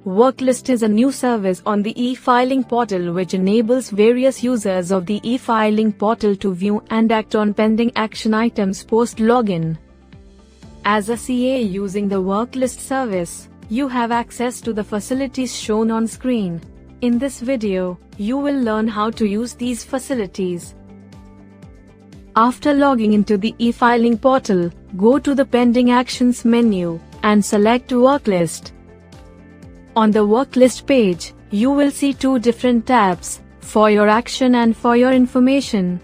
Worklist is a new service on the e-filing portal which enables various users of the e-filing portal to view and act on pending action items post-login. As a CA using the Worklist service, you have access to the facilities shown on screen. In this video, you will learn how to use these facilities. After logging into the e-filing portal, go to the Pending Actions menu and select Worklist. On the Worklist page, you will see two different tabs, For Your Action and For Your Information.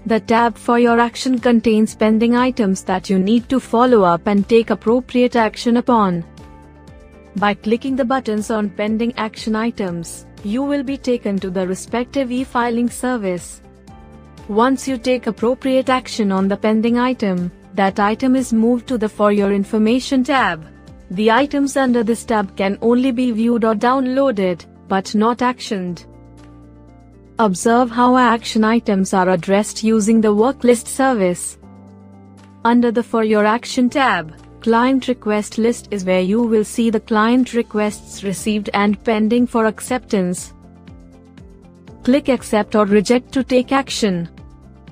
The tab For Your Action contains pending items that you need to follow up and take appropriate action upon. By clicking the buttons on pending action items, you will be taken to the respective e-filing service. Once you take appropriate action on the pending item, that item is moved to the For Your Information tab. The items under this tab can only be viewed or downloaded, but not actioned. Observe how action items are addressed using the Worklist service. Under the For Your Action tab, Client Request List is where you will see the client requests received and pending for acceptance. Click Accept or Reject to take action.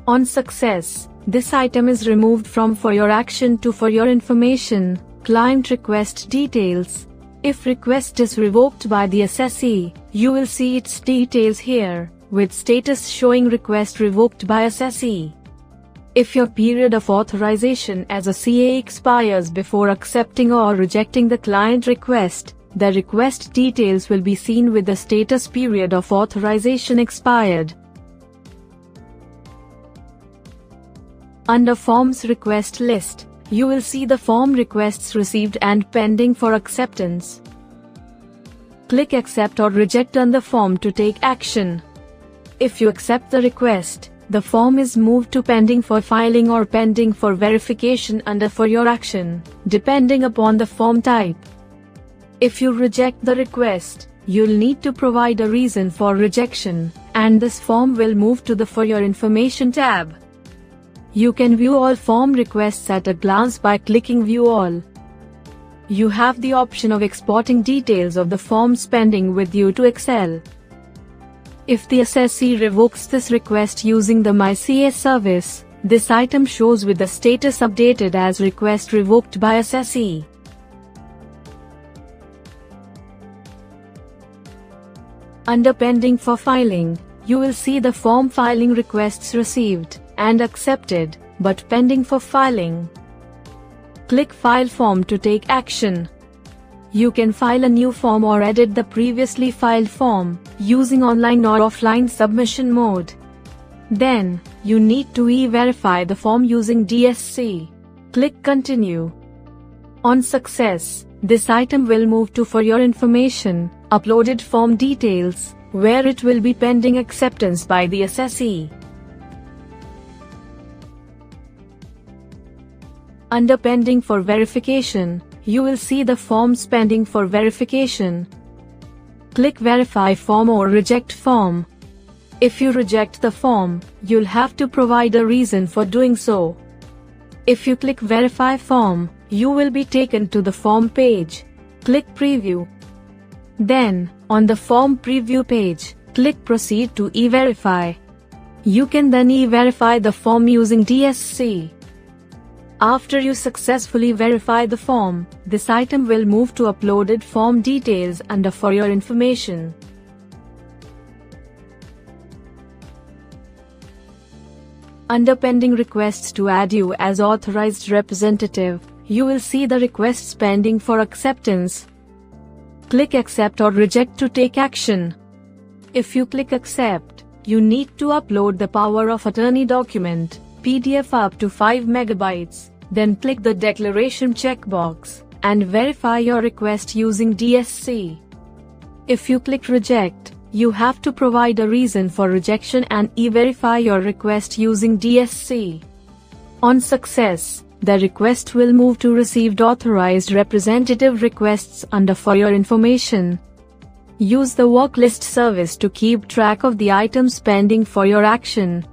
On success, this item is removed from For Your Action to For Your Information, Client Request Details. If request is revoked by the assessee, you will see its details here, with status showing request revoked by assessee. If your period of authorization as a CA expires before accepting or rejecting the client request, the request details will be seen with the status period of authorization expired. Under Forms Request List, you will see the form requests received and pending for acceptance. Click Accept or Reject on the form to take action. If you accept the request, the form is moved to pending for filing or pending for verification under For Your Action, depending upon the form type. If you reject the request, you'll need to provide a reason for rejection, and this form will move to the For Your Information tab. You can view all form requests at a glance by clicking View All. You have the option of exporting details of the forms pending with you to Excel. If the assessee revokes this request using the MyCA service, this item shows with the status updated as Request Revoked by Assessee. Under Pending for Filing, you will see the form filing requests received and accepted, but pending for filing. Click File Form to take action. You can file a new form or edit the previously filed form, using online or offline submission mode. Then, you need to e-verify the form using DSC. Click Continue. On success, this item will move to For Your Information, Uploaded Form Details, where it will be pending acceptance by the assessee. Under Pending for Verification, you will see the forms pending for verification. Click Verify Form or Reject Form. If you reject the form, you'll have to provide a reason for doing so. If you click Verify Form, you will be taken to the form page. Click Preview. Then, on the form preview page, click Proceed to e-verify. You can then e-verify the form using DSC. After you successfully verify the form, this item will move to Uploaded Form Details under For Your Information. Under Pending Requests to add you as authorized representative, you will see the requests pending for acceptance. Click Accept or Reject to take action. If you click Accept, you need to upload the Power of Attorney document, PDF up to 5 MB. Then click the Declaration checkbox, and verify your request using DSC. If you click Reject, you have to provide a reason for rejection and e-verify your request using DSC. On success, the request will move to Received Authorized Representative Requests under For Your Information. Use the Worklist service to keep track of the items pending for your action.